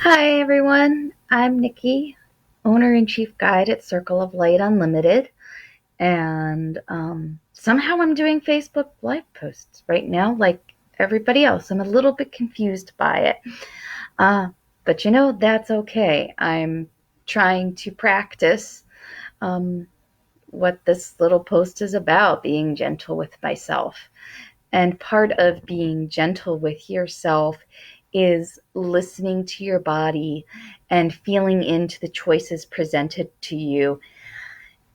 Hi everyone, I'm Nikki, owner and chief guide at Circle of Light Unlimited, and somehow I'm doing Facebook Live posts right now like everybody else. I'm a little bit confused by it, uh, but that's okay. I'm trying to practice um, what this little post is about, being gentle with myself. And part of being gentle with yourself is listening to your body and feeling into the choices presented to you,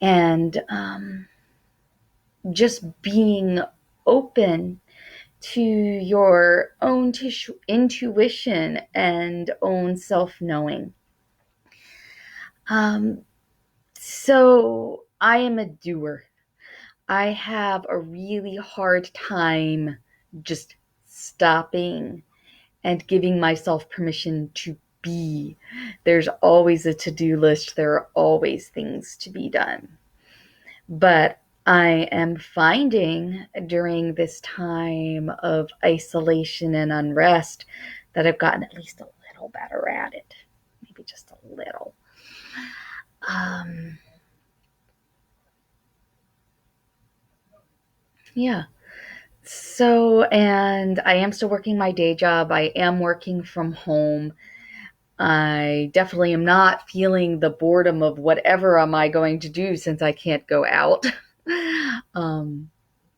and just being open to your own intuition and own self knowing. Um, so, I am a doer. I have a really hard time just stopping and giving myself permission to be. There's always a to-do list. There are always things to be done. But I am finding during this time of isolation and unrest that I've gotten at least a little better at it. Maybe just a little. Um, yeah. So, and I am still working my day job. I am working from home. I definitely am not feeling the boredom of whatever am I going to do since I can't go out. um,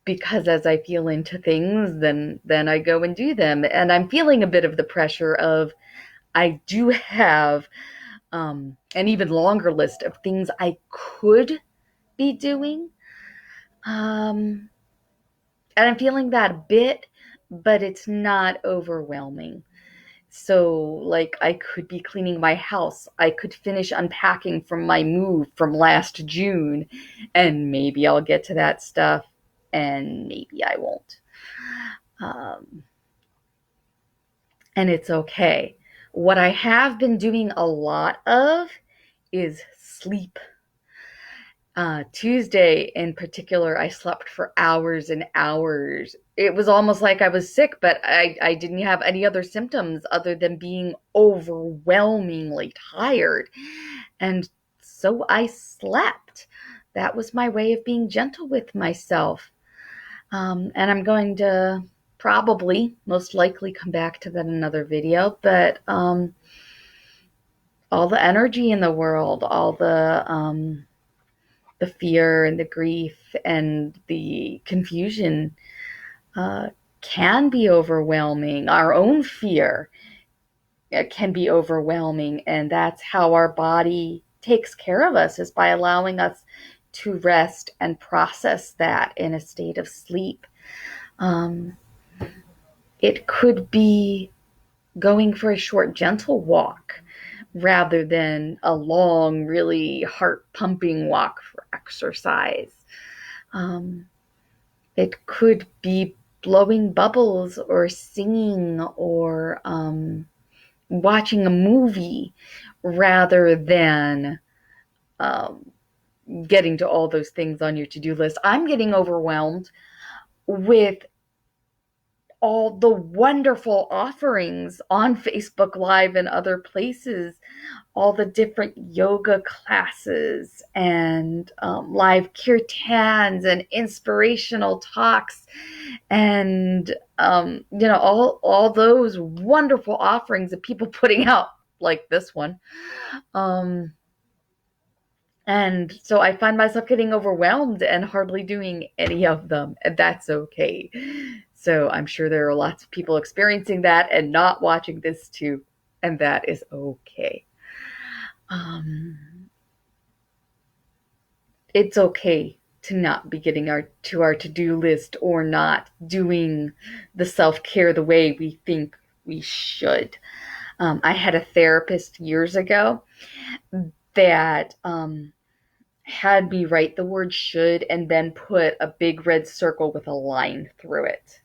because as I feel into things, then I go and do them, and I'm feeling a bit of the pressure of I do have an even longer list of things I could be doing, and I'm feeling that a bit, but it's not overwhelming. So, like, I could be cleaning my house. I could finish unpacking from my move from last June, and maybe I'll get to that stuff, and maybe I won't. Um, and it's okay. What I have been doing a lot of is sleep. Tuesday in particular, I slept for hours and hours. It was almost like I was sick, but I didn't have any other symptoms other than being overwhelmingly tired. And so I slept. That was my way of being gentle with myself. And I'm going to probably, most likely, come back to that in another video, but all the energy in the world, all the fear and the grief and the confusion uh, can be overwhelming. Our own fear can be overwhelming, and that's how our body takes care of us, is by allowing us to rest and process that in a state of sleep. Um, it could be going for a short, gentle walk rather than a long, really heart pumping walk for exercise. Um, It could be blowing bubbles or singing or watching a movie rather than um, getting to all those things on your to do list. I'm getting overwhelmed with all the wonderful offerings on Facebook Live and other places, all the different yoga classes and live kirtans and inspirational talks, and all those wonderful offerings that people putting out, like this one. Um, and so I find myself getting overwhelmed and hardly doing any of them, and that's okay. So I'm sure there are lots of people experiencing that and not watching this too, and that is okay. Um, it's okay to not be getting our to-do list or not doing the self-care the way we think we should. I had a therapist years ago that had me write the word should and then put a big red circle with a line through it.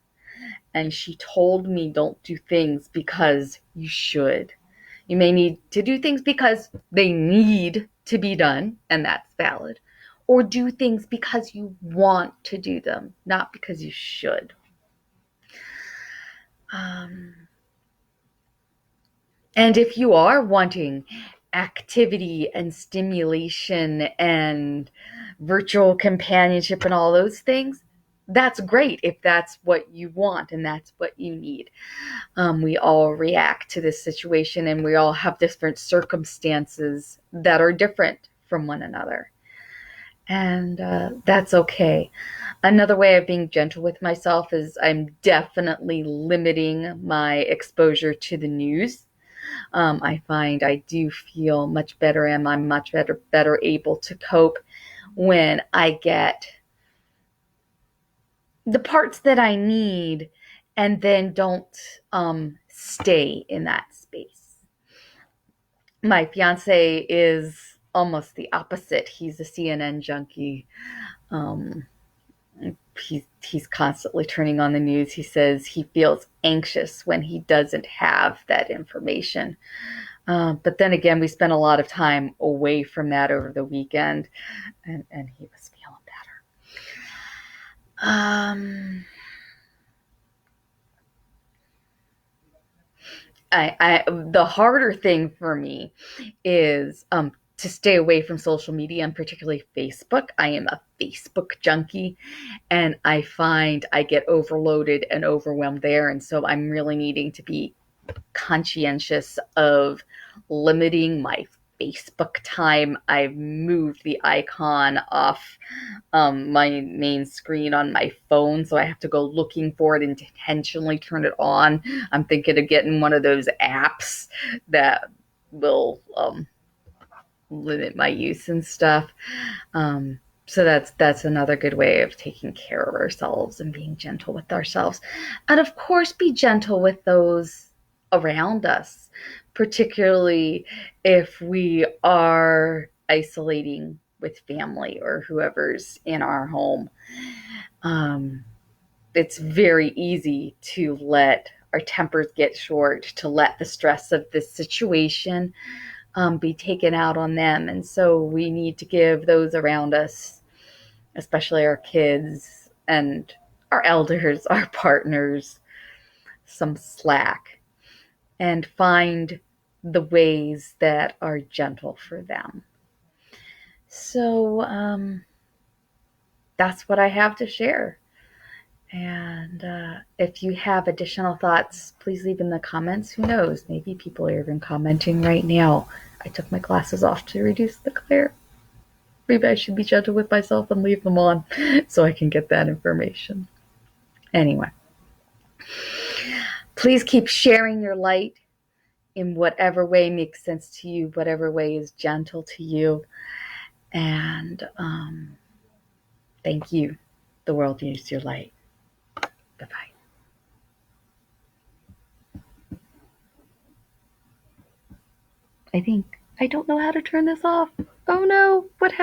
And she told me, don't do things because you should. You may need to do things because they need to be done, and that's valid. Or do things because you want to do them, not because you should. Um, And if you are wanting activity and stimulation and virtual companionship and all those things, that's great if that's what you want and that's what you need. We all react to this situation and we all have different circumstances that are different from one another. And that's okay. Another way of being gentle with myself is I'm definitely limiting my exposure to the news. I find I do feel much better and I'm much better able to cope when I get the parts that I need and then don't stay in that space. My fiance is almost the opposite. He's a CNN junkie. Um, he's constantly turning on the news. He says he feels anxious when he doesn't have that information. But then again, we spent a lot of time away from that over the weekend, and he was feeling better. The harder thing for me is to stay away from social media and particularly Facebook. I am a Facebook junkie and I find I get overloaded and overwhelmed there. And so I'm really needing to be conscientious of limiting my Facebook time. I've moved the icon off my main screen on my phone, so I have to go looking for it and intentionally turn it on. I'm thinking of getting one of those apps that will limit my use and stuff. So that's another good way of taking care of ourselves and being gentle with ourselves, and of course, be gentle with those around us, particularly if we are isolating with family or whoever's in our home. Um, it's very easy to let our tempers get short, to let the stress of this situation be taken out on them. And so we need to give those around us, especially our kids and our elders, our partners, some slack and find the ways that are gentle for them. So that's what I have to share. And if you have additional thoughts, please leave in the comments. Who knows? Maybe people are even commenting right now. I took my glasses off to reduce the glare. Maybe I should be gentle with myself and leave them on so I can get that information. Anyway, please keep sharing your light in whatever way makes sense to you, whatever way is gentle to you. And thank you. The world needs your light. Bye bye. I think I don't know how to turn this off. Oh no, what happened?